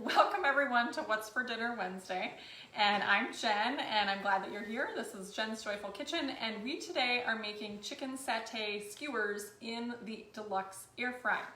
Welcome everyone to What's for Dinner Wednesday, and I'm Jen, and I'm glad that you're here. This is Jen's Joyful Kitchen, and we today are making chicken satay skewers in the Deluxe air fryer.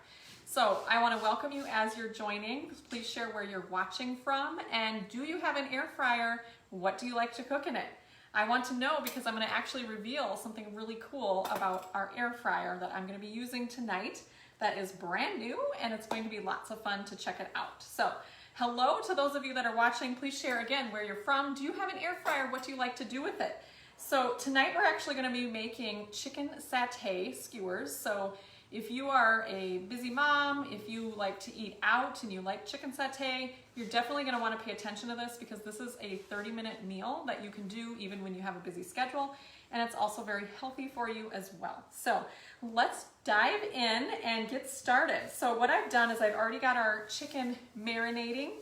So I want to welcome you as you're joining. Please share where you're watching from, and do you have an air fryer? What do you like to cook in it? I want to know because I'm going to actually reveal something really cool about our air fryer that I'm going to be using tonight. That is brand new, and it's going to be lots of fun to check it out. So hello to those of you that are watching. Please share again where you're from. Do you have an air fryer? What do you like to do with it? So tonight we're actually going to be making chicken satay skewers. So if you are a busy mom, if you like to eat out and you like chicken satay, you're definitely going to want to pay attention to this because this is a 30-minute meal that you can do even when you have a busy schedule, and it's also very healthy for you as well. So let's dive in and get started. So what I've done is I've already got our chicken marinating,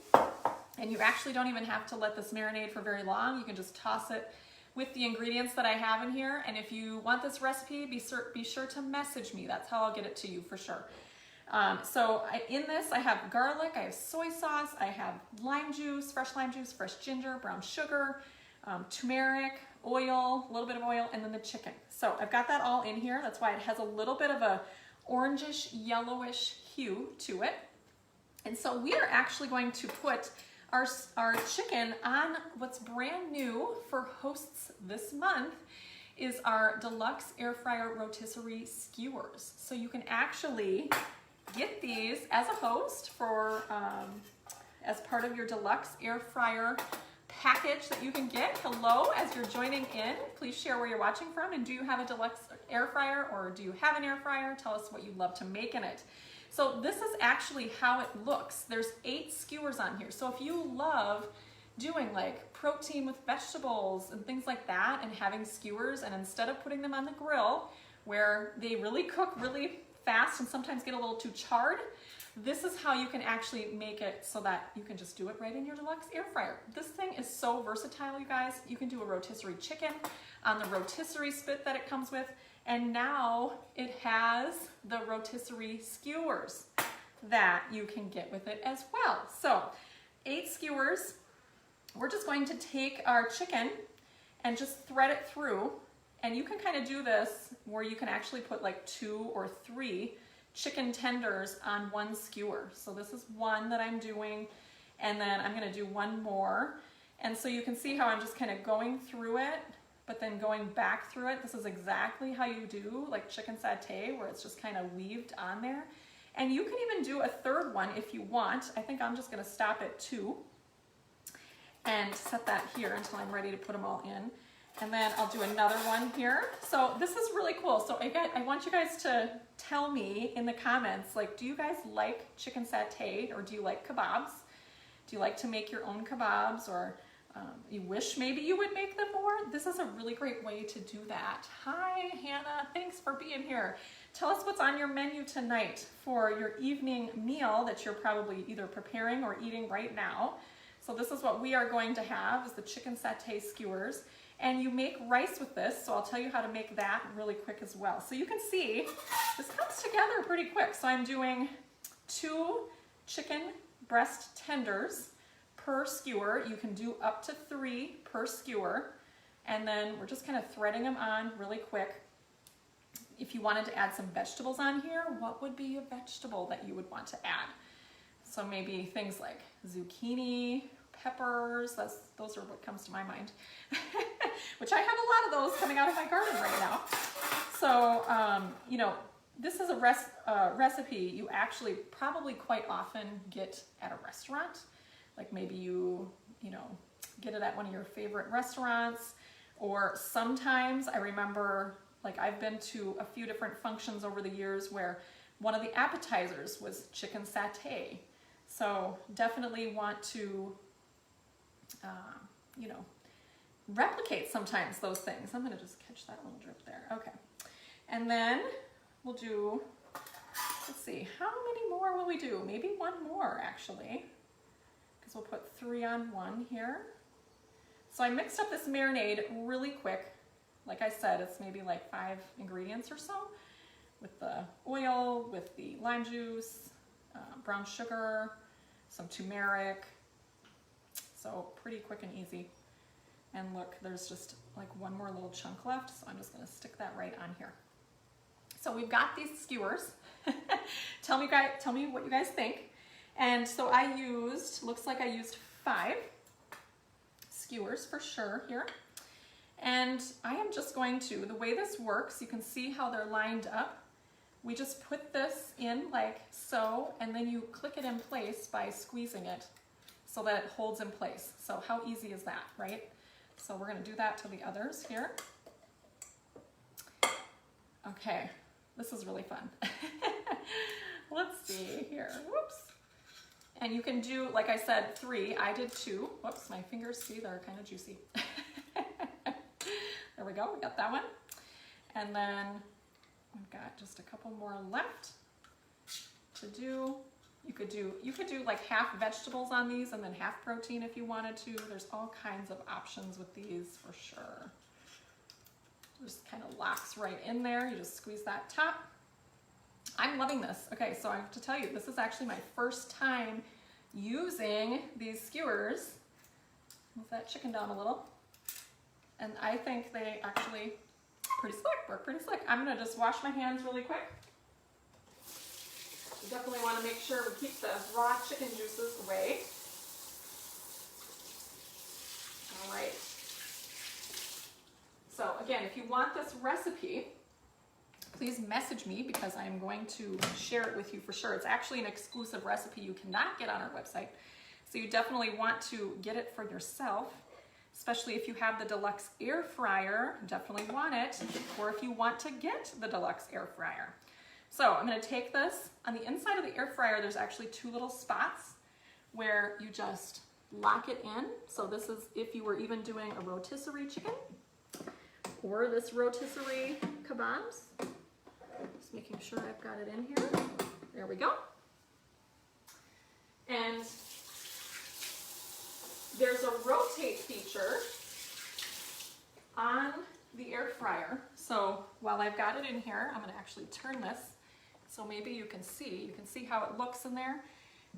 and you actually don't even have to let this marinate for very long. You can just toss it with the ingredients that I have in here, and if you want this recipe, be sure to message me. That's how I'll get it to you for sure. In this I have garlic, I have soy sauce, I have lime juice, fresh ginger, brown sugar, turmeric, oil, a little bit of oil, and then the chicken. So I've got that all in here. That's why it has a little bit of a orangish, yellowish hue to it. And so we are actually going to put our chicken on what's brand new for hosts this month is our Deluxe Air Fryer Rotisserie Skewers. So you can actually get these as a host for as part of your Deluxe Air Fryer package that you can get. Hello, as you're joining in, please share where you're watching from, and do you have a Deluxe Air Fryer or do you have an air fryer? Tell us what you love to make in it. So this is actually how it looks. There's 8 skewers on here. So if you love doing like protein with vegetables and things like that and having skewers, and instead of putting them on the grill where they really cook really fast and sometimes get a little too charred, this is how you can actually make it so that you can just do it right in your Deluxe air fryer. This thing is so versatile, you guys. You can do a rotisserie chicken on the rotisserie spit that it comes with, and now it has the rotisserie skewers that you can get with it as well. So 8 skewers. We're just going to take our chicken and just thread it through, and you can kind of do this where you can actually put like 2 or 3 chicken tenders on one skewer. So this is one that I'm doing, and then I'm going to do one more. And so you can see how I'm just kind of going through it, but then going back through it. This is exactly how you do like chicken satay, where it's just kind of weaved on there. And you can even do a third one if you want. I think I'm just going to stop at 2 and set that here until I'm ready to put them all in. And then I'll do another one here. So this is really cool. So I want you guys to tell me in the comments, like, do you guys like chicken satay, or do you like kebabs? Do you like to make your own kebabs, or you wish maybe you would make them more? This is a really great way to do that. Hi, Hannah. Thanks for being here. Tell us what's on your menu tonight for your evening meal that you're probably either preparing or eating right now. So this is what we are going to have, is the chicken satay skewers. And you make rice with this, so I'll tell you how to make that really quick as well. So you can see this comes together pretty quick. So I'm doing 2 chicken breast tenders per skewer. You can do up to 3 per skewer. And then we're just kind of threading them on really quick. If you wanted to add some vegetables on here, what would be a vegetable that you would want to add? So maybe things like zucchini, peppers, those are what comes to my mind, which I have a lot of those coming out of my garden right now. So, you know, this is a recipe you actually probably quite often get at a restaurant. Like maybe you know, get it at one of your favorite restaurants, or sometimes I remember, like, I've been to a few different functions over the years where one of the appetizers was chicken satay. So definitely want to you know, replicate sometimes those things. I'm going to just catch that little drip there. Okay. And then we'll do, let's see, how many more will we do? Maybe one more actually, because we'll put 3 on 1 here. So I mixed up this marinade really quick. Like I said, it's maybe like 5 ingredients or so, with the oil, with the lime juice, brown sugar, some turmeric. So pretty quick and easy. And look, there's just like one more little chunk left, so I'm just gonna stick that right on here. So we've got these skewers. Tell me what you guys think. And so I used, looks like I used 5 skewers for sure here. And I am just going to, the way this works, you can see how they're lined up. We just put this in like so, and then you click it in place by squeezing it so that it holds in place. So how easy is that, right? So we're gonna do that to the others here. Okay, this is really fun. Let's see here, whoops. And you can do, like I said, 3, I did 2. Whoops, my fingers, see, they're kind of juicy. There we go, we got that one. And then we've got just a couple more left to do. You could do like half vegetables on these and then half protein if you wanted to. There's all kinds of options with these for sure. Just kind of locks right in there. You just squeeze that top. I'm loving this. Okay, so I have to tell you, this is actually my first time using these skewers. Move that chicken down a little. And I think they actually pretty slick, work pretty slick. I'm gonna just wash my hands really quick. We definitely want to make sure we keep the raw chicken juices away. All right. So again, if you want this recipe, please message me because I'm going to share it with you for sure. It's actually an exclusive recipe you cannot get on our website. So you definitely want to get it for yourself, especially if you have the Deluxe air fryer, definitely want it, or if you want to get the Deluxe air fryer. So I'm gonna take this, on the inside of the air fryer, there's actually 2 little spots where you just lock it in. So this is if you were even doing a rotisserie chicken or this rotisserie kebabs. Just making sure I've got it in here. There we go. And there's a rotate feature on the air fryer. So while I've got it in here, I'm gonna actually turn this so maybe you can see how it looks in there.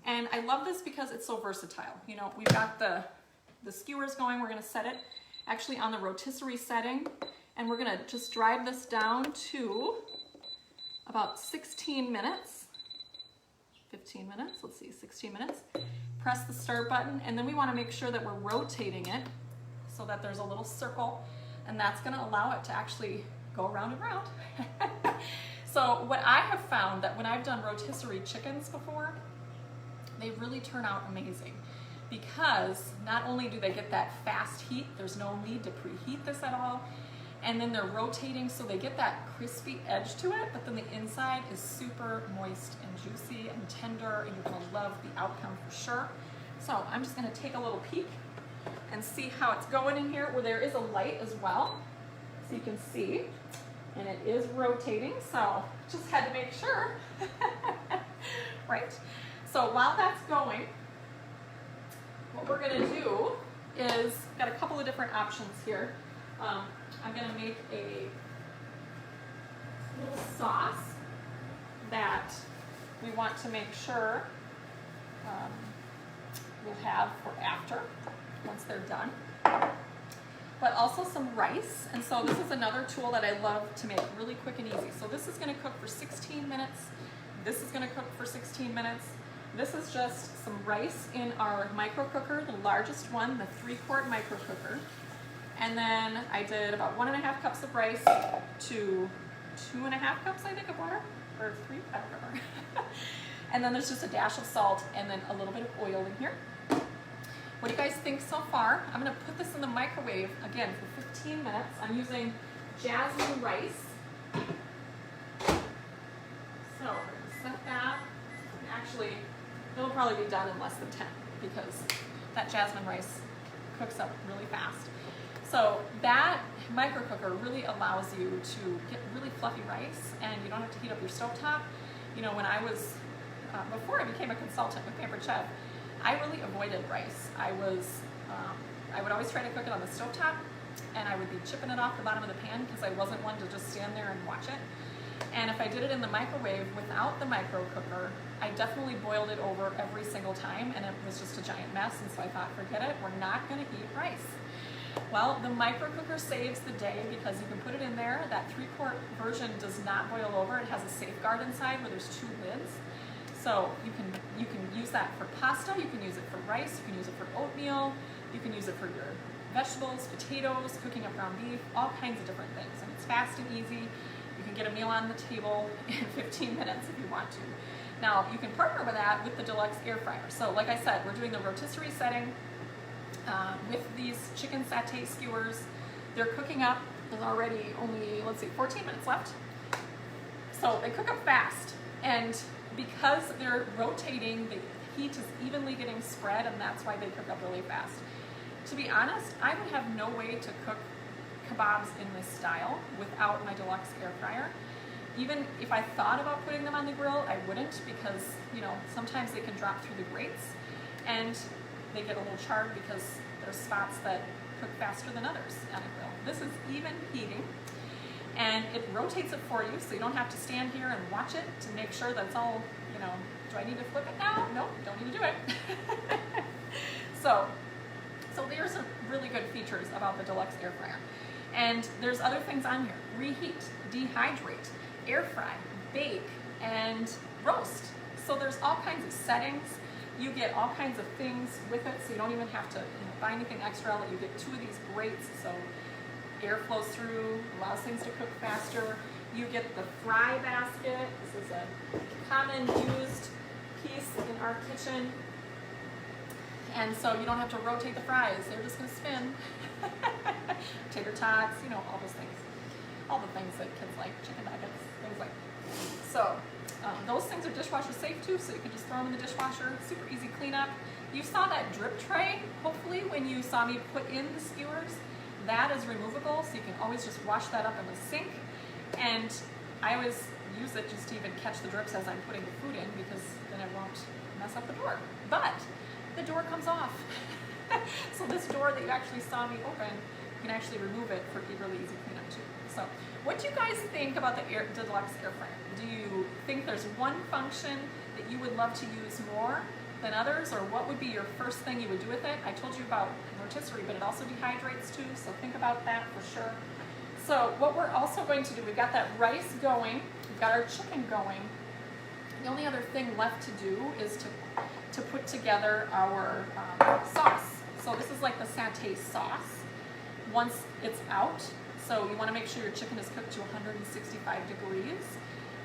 And I love this because it's so versatile. You know, we've got the skewers going. We're gonna set it actually on the rotisserie setting, and we're gonna just drive this down to about 16 minutes, 15 minutes, let's see, 16 minutes. Press the start button, and then we wanna make sure that we're rotating it so that there's a little circle, and that's gonna allow it to actually go around and around. So what I have found that when I've done rotisserie chickens before, they really turn out amazing because not only do they get that fast heat, there's no need to preheat this at all, and then they're rotating so they get that crispy edge to it, but then the inside is super moist and juicy and tender, and you're gonna love the outcome for sure. So I'm just gonna take a little peek and see how it's going in here, where there is a light as well, so you can see, and it is rotating, so just had to make sure. Right, so while that's going, what we're gonna do is, got a couple of different options here. I'm gonna make a little sauce that we want to make sure we'll have for after, once they're done. But also some rice, and so this is another tool that I love to make really quick and easy. So this is gonna cook for 16 minutes. This is gonna cook for 16 minutes. This is just some rice in our micro cooker, the largest one, the 3-quart micro cooker. And then I did about 1.5 cups of rice to 2.5 cups, I think, of water, or 3, I don't remember. And then there's just a dash of salt and then a little bit of oil in here. What do you guys think so far? I'm gonna put this in the microwave, again, for 15 minutes. I'm using jasmine rice. So we're gonna set that. Actually, it'll probably be done in less than 10 because that jasmine rice cooks up really fast. So that micro cooker really allows you to get really fluffy rice, and you don't have to heat up your stovetop. You know, when I was, before I became a consultant with Pampered Chef, I really avoided rice. I would always try to cook it on the stovetop, and I would be chipping it off the bottom of the pan because I wasn't one to just stand there and watch it. And if I did it in the microwave without the micro cooker, I definitely boiled it over every single time and it was just a giant mess, and so I thought, forget it, we're not gonna heat rice. Well, the micro cooker saves the day because you can put it in there. That 3-quart version does not boil over. It has a safeguard inside where there's 2 lids. So you can use that for pasta, you can use it for rice, you can use it for oatmeal, you can use it for your vegetables, potatoes, cooking up ground beef, all kinds of different things. And it's fast and easy. You can get a meal on the table in 15 minutes if you want to. Now, you can partner with that with the Deluxe air fryer. So like I said, we're doing the rotisserie setting with these chicken satay skewers. They're cooking up. There's already only, let's see, 14 minutes left. So they cook up fast. And because they're rotating, the heat is evenly getting spread, and that's why they cook up really fast. To be honest, I would have no way to cook kebabs in this style without my Deluxe air fryer. Even if I thought about putting them on the grill, I wouldn't, because sometimes they can drop through the grates and they get a little charred because there's spots that cook faster than others on a grill. This is even heating, and it rotates it for you, so you don't have to stand here and watch it to make sure that's all, do I need to flip it now? Nope, don't need to do it. So there's some really good features about the Deluxe air fryer. And there's other things on here: reheat, dehydrate, air fry, bake, and roast. So there's all kinds of settings. You get all kinds of things with it, so you don't even have to buy anything extra. You get 2 of these grates, so air flows through, allows things to cook faster. You get the fry basket. This is a common used piece in our kitchen. And so you don't have to rotate the fries. They're just gonna spin. Tater tots, all those things. All the things that kids like, chicken nuggets, things like that. So those things are dishwasher safe too, so you can just throw them in the dishwasher. Super easy cleanup. You saw that drip tray, hopefully, when you saw me put in the skewers. That is removable, so you can always just wash that up in the sink. And I always use it just to even catch the drips as I'm putting the food in, because then it won't mess up the door. But the door comes off. So this door that you actually saw me open, you can actually remove it for really easy cleanup too. So what do you guys think about the Deluxe air fryer? Do you think there's one function that you would love to use more than others, or what would be your first thing you would do with it? I told you about rotisserie, but it also dehydrates too, so think about that for sure. So what we're also going to do, we've got that rice going, we've got our chicken going. The only other thing left to do is to put together our sauce. So this is like the satay sauce. Once it's out, so you want to make sure your chicken is cooked to 165 degrees,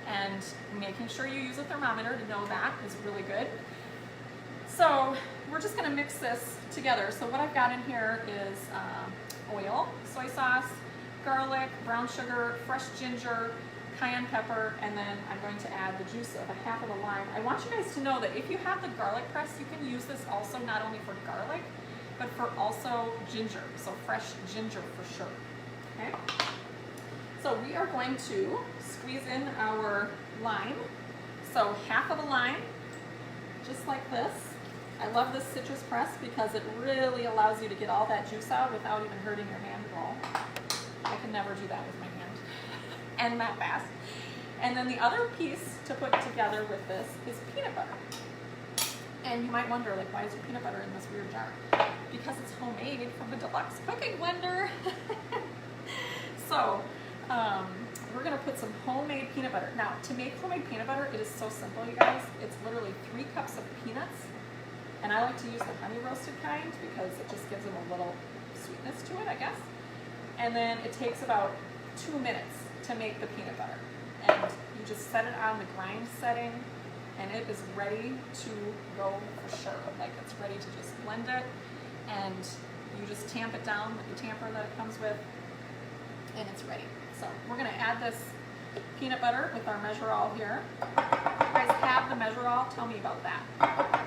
and making sure you use a thermometer to know that is really good. So we're just going to mix this together. So what I've got in here is oil, soy sauce, garlic, brown sugar, fresh ginger, cayenne pepper, and then I'm going to add the juice of a half of a lime. I want you guys to know that if you have the garlic press, you can use this also not only for garlic, but for also ginger, so fresh ginger for sure. Okay? So we are going to squeeze in our lime. So half of a lime, just like this. I love this citrus press because it really allows you to get all that juice out without even hurting your hand at all. I can never do that with my hand. And that fast. And then the other piece to put together with this is peanut butter. And you might wonder, like, why is there peanut butter in this weird jar? Because it's homemade from the Deluxe cooking blender. So we're gonna put some homemade peanut butter. Now, to make homemade peanut butter, it is so simple, you guys. It's literally 3 cups of peanuts. And I like to use the honey roasted kind because it just gives them a little sweetness to it, I guess. And then it takes about 2 minutes to make the peanut butter. And you just set it on the grind setting, and it is ready to go for sure. Like, it's ready to just blend it, and you just tamp it down with the tamper that it comes with, and it's ready. So we're gonna add this peanut butter with our measure-all here. If you guys have the measure-all, tell me about that.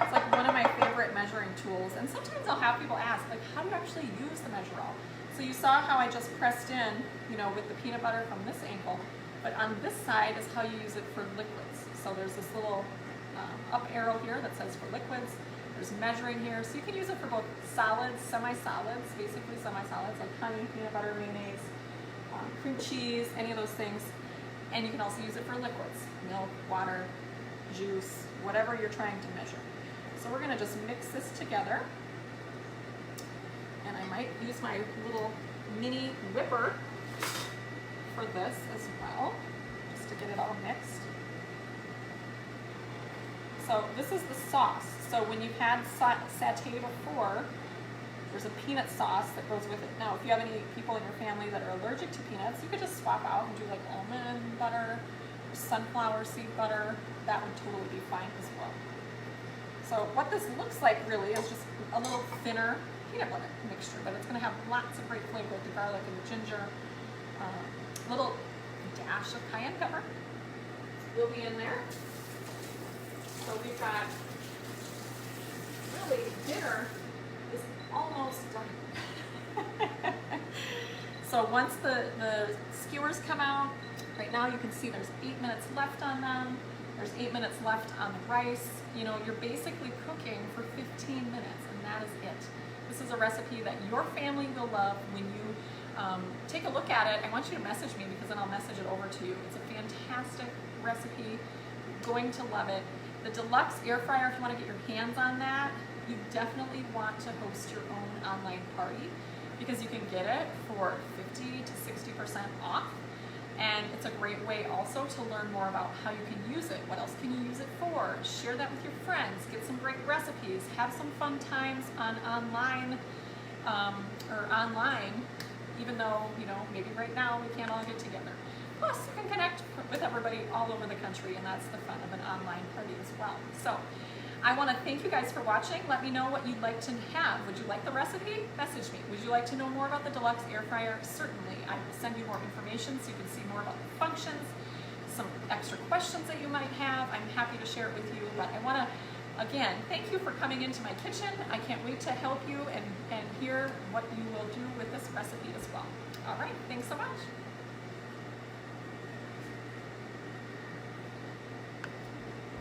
It's like one of my favorite measuring tools, and sometimes I'll have people ask, like, how do you actually use the measure-all? So you saw how I just pressed in, with the peanut butter from this angle, but on this side is how you use it for liquids. So there's this little up arrow here that says for liquids. There's measuring here, so you can use it for both solids, semi-solids, basically semi-solids like honey, peanut butter, mayonnaise, cream cheese, any of those things. And you can also use it for liquids, milk, water, juice, whatever you're trying to measure. So we're gonna just mix this together. And I might use my little mini whipper for this as well, just to get it all mixed. So this is the sauce. So when you've had satay before, there's a peanut sauce that goes with it. Now, if you have any people in your family that are allergic to peanuts, you could just swap out and do like almond butter or sunflower seed butter. That would totally be fine as well. So what this looks like really is just a little thinner peanut butter mixture, but it's going to have lots of great flavor with the garlic and the ginger. A little dash of cayenne pepper will be in there. So we've got, really, dinner is almost done. So once the skewers come out, right now you can see there's 8 minutes left on them. There's 8 minutes left on the rice. You know, you're basically cooking for 15 minutes, and that is it. This is a recipe that your family will love. When you take a look at it, I want you to message me, because then I'll message it over to you. It's a fantastic recipe. You're going to love it. The Deluxe air fryer, if you want to get your hands on that, you definitely want to host your own online party, because you can get it for 50 to 60% off. And it's a great way also to learn more about how you can use it. What else can you use it for? Share that with your friends. Get some great recipes. Have some fun times on online, even though, you know, maybe right now we can't all get together. Plus, you can connect with everybody all over the country, and that's the fun of an online party as well. So, I want to thank you guys for watching. Let me know what you'd like to have. Would you like the recipe? Message me. Would you like to know more about the Deluxe air fryer? Certainly. I will send you more information so you can see more about the functions, some extra questions that you might have. I'm happy to share it with you, but I want to, again, thank you for coming into my kitchen. I can't wait to help you and hear what you will do with this recipe as well. All right, thanks so much.